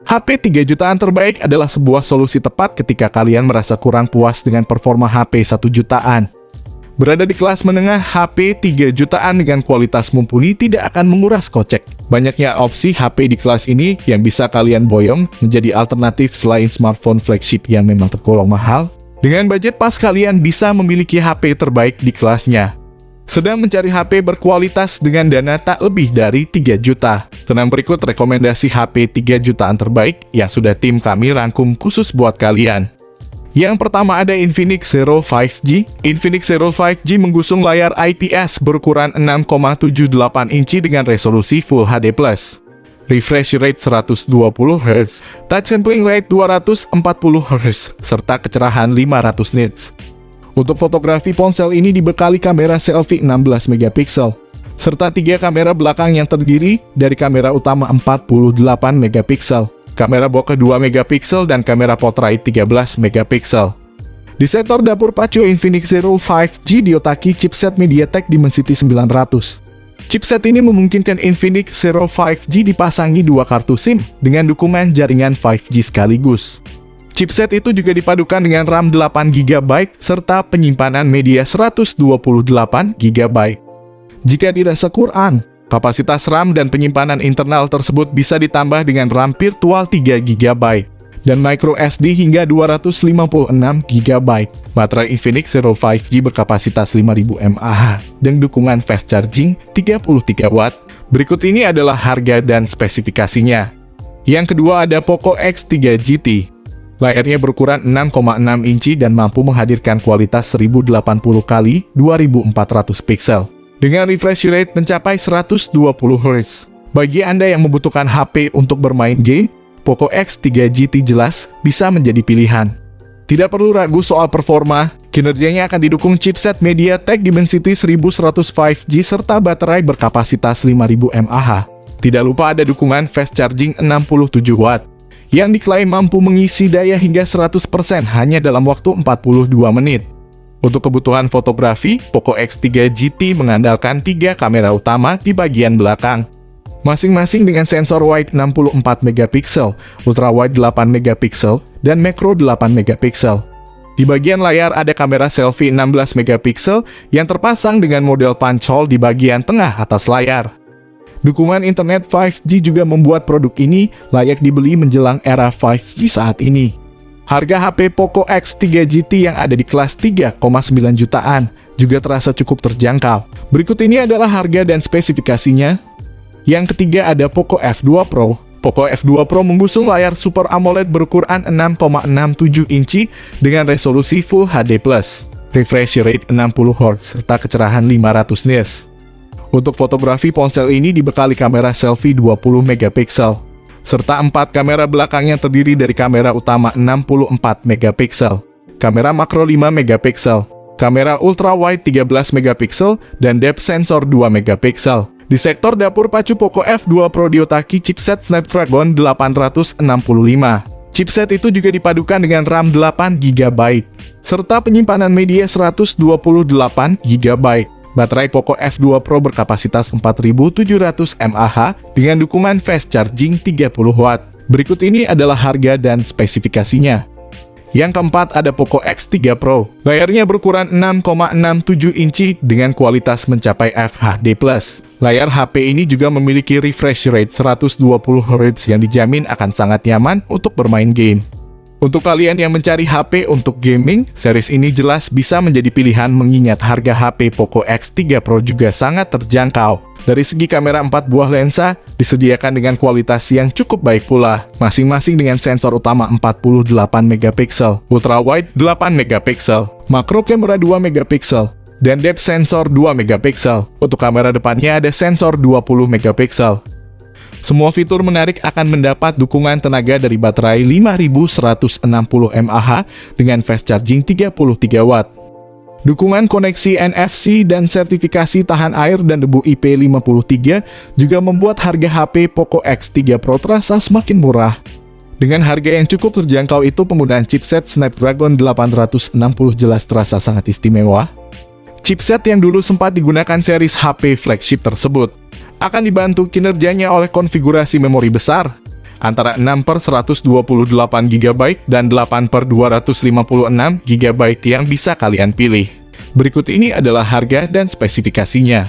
HP 3 jutaan terbaik adalah sebuah solusi tepat ketika kalian merasa kurang puas dengan performa HP 1 jutaan. Berada di kelas menengah, HP 3 jutaan dengan kualitas mumpuni tidak akan menguras kocek. Banyaknya opsi HP di kelas ini yang bisa kalian boyong menjadi alternatif selain smartphone flagship yang memang tergolong mahal. Dengan budget pas, kalian bisa memiliki HP terbaik di kelasnya. Sedang mencari HP berkualitas dengan dana tak lebih dari 3 juta. Tenang, berikut rekomendasi HP 3 jutaan terbaik yang sudah tim kami rangkum khusus buat kalian. Yang pertama ada Infinix Zero 5G. Infinix Zero 5G menggusung layar IPS berukuran 6,78 inci dengan resolusi Full HD+. Refresh rate 120 Hz, touch sampling rate 240 Hz, serta kecerahan 500 nits. Untuk fotografi, ponsel ini dibekali kamera selfie 16 megapiksel, serta 3 kamera belakang yang terdiri dari kamera utama 48 megapiksel, kamera bokeh 2 megapiksel, dan kamera portrait 13 megapiksel. Di sektor dapur pacu, Infinix Zero 5G diotaki chipset MediaTek Dimensity 900. Chipset ini memungkinkan Infinix Zero 5G dipasangi 2 kartu SIM dengan dukungan jaringan 5G sekaligus. Chipset itu juga dipadukan dengan RAM 8GB serta penyimpanan media 128GB. Jika dirasa kurang, kapasitas RAM dan penyimpanan internal tersebut bisa ditambah dengan RAM virtual 3GB dan microSD hingga 256GB. Baterai Infinix Zero 5G berkapasitas 5000 mAh dan dukungan fast charging 33 watt. Berikut ini adalah harga dan spesifikasinya. Yang kedua ada Poco X3 GT. Layarnya berukuran 6,6 inci dan mampu menghadirkan kualitas 1080x 2400 pixel dengan refresh rate mencapai 120 Hz. Bagi Anda yang membutuhkan HP untuk bermain game, Poco X3 GT jelas bisa menjadi pilihan. Tidak perlu ragu soal performa, kinerjanya akan didukung chipset MediaTek Dimensity 1100 5G serta baterai berkapasitas 5000 mAh. Tidak lupa ada dukungan fast charging 67 watt. Yang diklaim mampu mengisi daya hingga 100% hanya dalam waktu 42 menit. Untuk kebutuhan fotografi, Poco X3 GT mengandalkan 3 kamera utama di bagian belakang, masing-masing dengan sensor wide 64 megapiksel, ultra wide 8 megapiksel, dan macro 8 megapiksel. Di bagian layar ada kamera selfie 16 megapiksel yang terpasang dengan model punch hole di bagian tengah atas layar. Dukungan internet 5G juga membuat produk ini layak dibeli menjelang era 5G saat ini. Harga HP Poco X3 GT yang ada di kelas 3,9 jutaan juga terasa cukup terjangkau. Berikut ini adalah harga dan spesifikasinya. Yang ketiga ada Poco F2 Pro. Poco F2 Pro menggusung layar Super AMOLED berukuran 6,67 inci dengan resolusi Full HD+, refresh rate 60 Hz, serta kecerahan 500 nits. Untuk fotografi, ponsel ini dibekali kamera selfie 20 megapiksel, serta 4 kamera belakang yang terdiri dari kamera utama 64 megapiksel, kamera makro 5 megapiksel, kamera ultra wide 13 megapiksel, dan depth sensor 2 megapiksel. Di sektor dapur pacu, Poco F2 Pro diotaki chipset Snapdragon 865. Chipset itu juga dipadukan dengan RAM 8GB, serta penyimpanan media 128GB. Baterai Poco F2 Pro berkapasitas 4700 mAh dengan dukungan fast charging 30 watt. Berikut ini adalah harga dan spesifikasinya. Yang keempat ada Poco X3 Pro. Layarnya berukuran 6,67 inci dengan kualitas mencapai FHD+. Layar HP ini juga memiliki refresh rate 120 Hz yang dijamin akan sangat nyaman untuk bermain game. Untuk kalian yang mencari HP untuk gaming, series ini jelas bisa menjadi pilihan mengingat harga HP Poco X3 Pro juga sangat terjangkau. Dari segi kamera 4 buah lensa disediakan dengan kualitas yang cukup baik pula, masing-masing dengan sensor utama 48 megapiksel, ultra wide 8 megapiksel, makro kamera 2 megapiksel, dan depth sensor 2 megapiksel. Untuk kamera depannya ada sensor 20 megapiksel. Semua fitur menarik akan mendapat dukungan tenaga dari baterai 5160 mAh dengan fast charging 33 watt. Dukungan koneksi NFC dan sertifikasi tahan air dan debu IP53 juga membuat harga HP Poco X3 Pro terasa semakin murah. Dengan harga yang cukup terjangkau itu, penggunaan chipset Snapdragon 860 jelas terasa sangat istimewa. Chipset yang dulu sempat digunakan series HP flagship tersebut akan dibantu kinerjanya oleh konfigurasi memori besar, antara 6/128 GB dan 8/256 GB yang bisa kalian pilih. Berikut ini adalah harga dan spesifikasinya.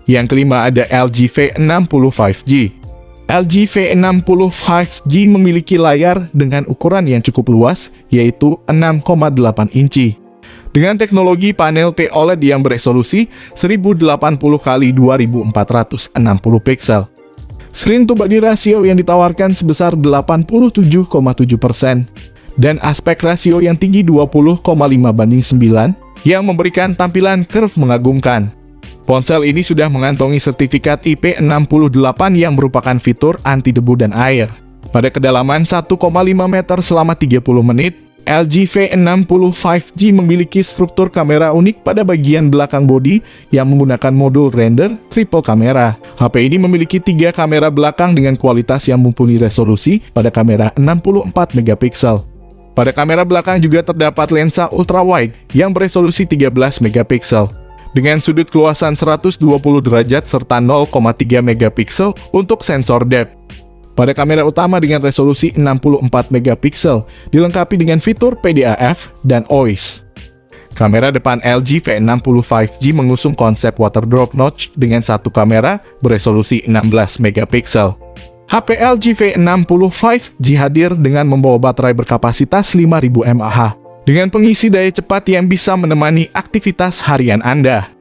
Yang kelima ada LG V60 5G. LG V60 5G memiliki layar dengan ukuran yang cukup luas, yaitu 6,8 inci. Dengan teknologi panel OLED yang beresolusi 1080x2460 pixel. Screen to body ratio yang ditawarkan sebesar 87,7%, dan aspek rasio yang tinggi 20,5:9, yang memberikan tampilan curve mengagumkan. Ponsel ini sudah mengantongi sertifikat IP68 yang merupakan fitur anti debu dan air. Pada kedalaman 1,5 meter selama 30 menit, LG V60 5G memiliki struktur kamera unik pada bagian belakang bodi yang menggunakan modul render triple kamera. HP ini memiliki 3 kamera belakang dengan kualitas yang mumpuni resolusi pada kamera 64 megapiksel. Pada kamera belakang juga terdapat lensa ultrawide yang beresolusi 13 megapiksel dengan sudut keluasan 120 derajat serta 0,3 megapiksel untuk sensor depth. Pada kamera utama dengan resolusi 64 megapiksel, dilengkapi dengan fitur PDAF dan OIS. Kamera depan LG V60 5G mengusung konsep water drop notch dengan satu kamera beresolusi 16 megapiksel. HP LG V60 5G hadir dengan membawa baterai berkapasitas 5000 mAh, dengan pengisi daya cepat yang bisa menemani aktivitas harian Anda.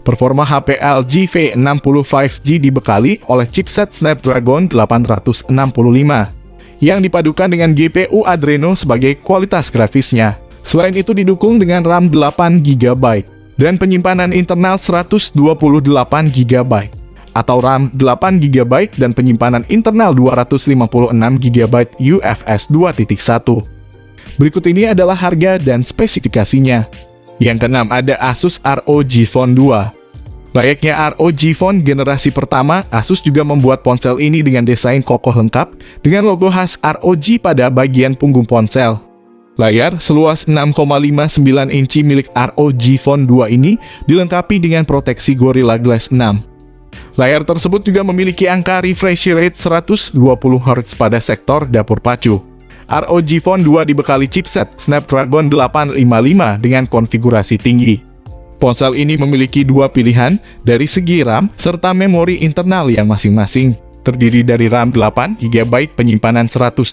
Performa HP LG V60 5G dibekali oleh chipset Snapdragon 865 yang dipadukan dengan GPU Adreno sebagai kualitas grafisnya. Selain itu didukung dengan RAM 8 GB dan penyimpanan internal 128 GB atau RAM 8 GB dan penyimpanan internal 256 GB UFS 2.1. Berikut ini adalah harga dan spesifikasinya. Yang keenam ada Asus ROG Phone 2. Layaknya ROG Phone generasi pertama, Asus juga membuat ponsel ini dengan desain kokoh lengkap dengan logo khas ROG pada bagian punggung ponsel. Layar seluas 6,59 inci milik ROG Phone 2 ini dilengkapi dengan proteksi Gorilla Glass 6. Layar tersebut juga memiliki angka refresh rate 120 Hz pada sektor dapur pacu. ROG Phone 2 dibekali chipset Snapdragon 855 dengan konfigurasi tinggi. Ponsel ini memiliki dua pilihan dari segi RAM serta memori internal yang masing-masing. Terdiri dari RAM 8 GB penyimpanan 128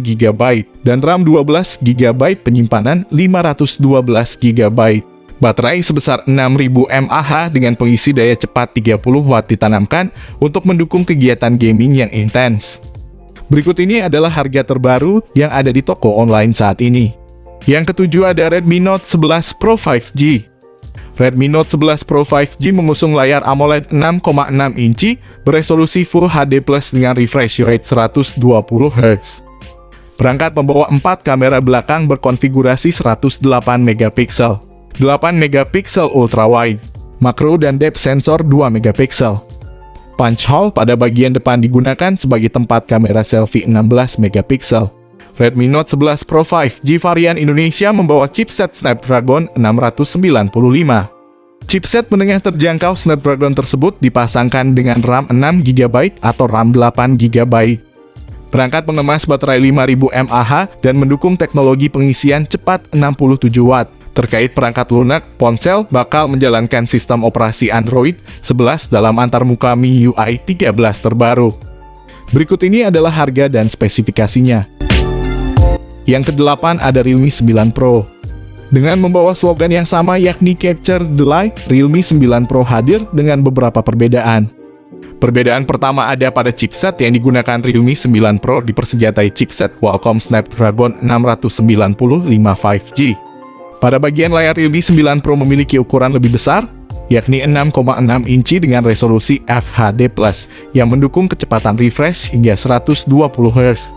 GB dan RAM 12 GB penyimpanan 512 GB. Baterai sebesar 6000 mAh dengan pengisi daya cepat 30 Watt ditanamkan untuk mendukung kegiatan gaming yang intens. Berikut ini adalah harga terbaru yang ada di toko online saat ini. Yang ketujuh ada Redmi Note 11 Pro 5G. Redmi Note 11 Pro 5G mengusung layar AMOLED 6,6 inci beresolusi Full HD Plus dengan refresh rate 120 Hz. Perangkat membawa 4 kamera belakang berkonfigurasi 108 megapiksel, 8 megapiksel ultrawide, makro dan depth sensor 2 megapiksel. Punch hole pada bagian depan digunakan sebagai tempat kamera selfie 16 megapiksel. Redmi Note 11 Pro 5G varian Indonesia membawa chipset Snapdragon 695. Chipset menengah terjangkau Snapdragon tersebut dipasangkan dengan RAM 6 GB atau RAM 8 GB. Perangkat mengemas baterai 5000 mAh dan mendukung teknologi pengisian cepat 67 Watt. Terkait perangkat lunak, ponsel bakal menjalankan sistem operasi Android 11 dalam antarmuka MIUI 13 terbaru. Berikut ini adalah harga dan spesifikasinya. Yang kedelapan ada Realme 9 Pro. Dengan membawa slogan yang sama yakni Capture the Light, Realme 9 Pro hadir dengan beberapa perbedaan. Perbedaan pertama ada pada chipset yang digunakan Realme 9 Pro dipersenjatai chipset Qualcomm Snapdragon 695 5G. Pada bagian layar Realme 9 Pro memiliki ukuran lebih besar, yakni 6,6 inci dengan resolusi FHD+, yang mendukung kecepatan refresh hingga 120 Hz.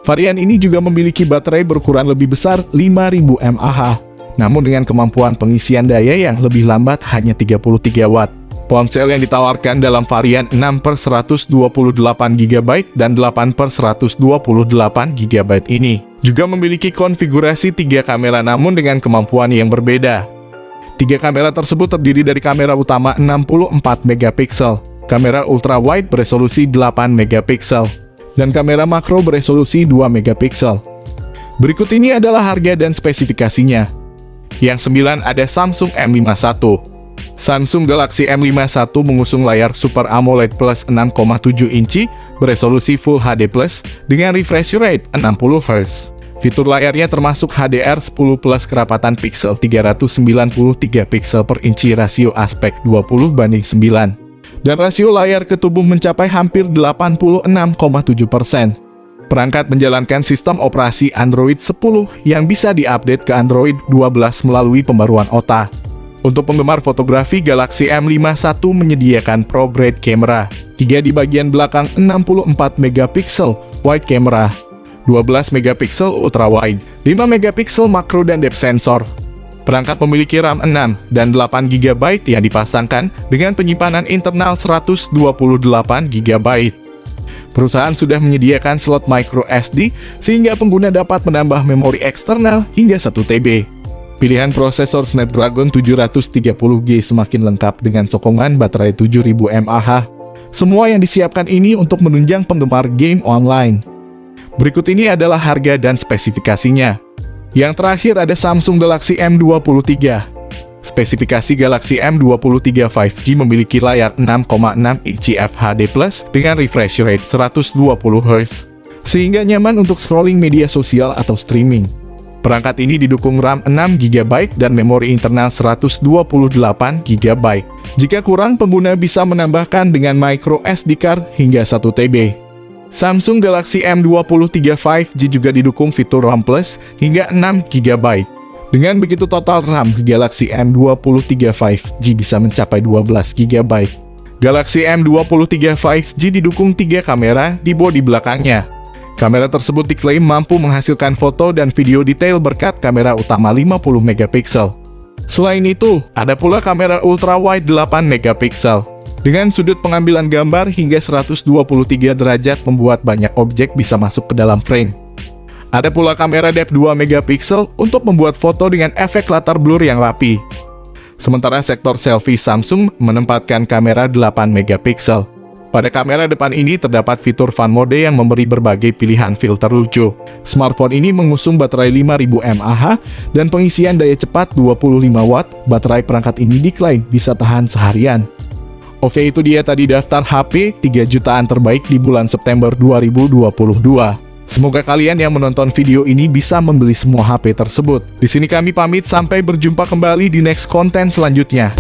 Varian ini juga memiliki baterai berukuran lebih besar 5000 mAh, namun dengan kemampuan pengisian daya yang lebih lambat hanya 33 Watt. Ponsel yang ditawarkan dalam varian 6/128 GB dan 8/128 GB ini juga memiliki konfigurasi 3 kamera namun dengan kemampuan yang berbeda. 3 kamera tersebut terdiri dari kamera utama 64 megapiksel, kamera ultrawide beresolusi 8 megapiksel, dan kamera makro beresolusi 2 megapiksel. Berikut ini adalah harga dan spesifikasinya. Yang 9 ada Samsung M51. Samsung Galaxy M51 mengusung layar Super AMOLED Plus 6,7 inci beresolusi Full HD Plus dengan refresh rate 60 Hz. Fitur layarnya termasuk HDR10 Plus kerapatan piksel 393 piksel per inci, rasio aspek 20:9. Dan rasio layar ke tubuh mencapai hampir 86,7%. Perangkat menjalankan sistem operasi Android 10 yang bisa diupdate ke Android 12 melalui pembaruan OTA. Untuk penggemar fotografi, Galaxy M51 menyediakan ProGrade kamera, 3 di bagian belakang 64 megapiksel wide camera, 12 megapiksel ultra wide, 5 megapiksel makro dan depth sensor. Perangkat memiliki RAM 6 dan 8 GB yang dipasangkan dengan penyimpanan internal 128 GB. Perusahaan sudah menyediakan slot micro SD sehingga pengguna dapat menambah memori eksternal hingga 1 TB. Pilihan prosesor Snapdragon 730G semakin lengkap dengan sokongan baterai 7000 mAh. Semua yang disiapkan ini untuk menunjang penggemar game online. Berikut ini adalah harga dan spesifikasinya. Yang terakhir ada Samsung Galaxy M23. Spesifikasi Galaxy M23 5G memiliki layar 6,6 inci FHD+ dengan refresh rate 120 Hz, sehingga nyaman untuk scrolling media sosial atau streaming. Perangkat ini didukung RAM 6 GB dan memori internal 128 GB. Jika kurang, pengguna bisa menambahkan dengan micro SD card hingga 1 TB. Samsung Galaxy M23 5G juga didukung fitur RAM Plus hingga 6 GB. Dengan begitu total RAM Galaxy M23 5G bisa mencapai 12 GB. Galaxy M23 5G didukung 3 kamera di bodi belakangnya. Kamera tersebut diklaim mampu menghasilkan foto dan video detail berkat kamera utama 50 megapiksel. Selain itu, ada pula kamera ultra wide 8 megapiksel. Dengan sudut pengambilan gambar hingga 123 derajat membuat banyak objek bisa masuk ke dalam frame. Ada pula kamera depth 2 megapiksel untuk membuat foto dengan efek latar blur yang rapi. Sementara sektor selfie, Samsung menempatkan kamera 8 megapiksel. Pada kamera depan ini terdapat fitur Fan Mode yang memberi berbagai pilihan filter lucu. Smartphone ini mengusung baterai 5000 mAh dan pengisian daya cepat 25 Watt. Baterai perangkat ini diklaim bisa tahan seharian. Oke, itu dia tadi daftar HP 3 jutaan terbaik di bulan September 2022. Semoga kalian yang menonton video ini bisa membeli semua HP tersebut. Di sini kami pamit, sampai berjumpa kembali di next konten selanjutnya.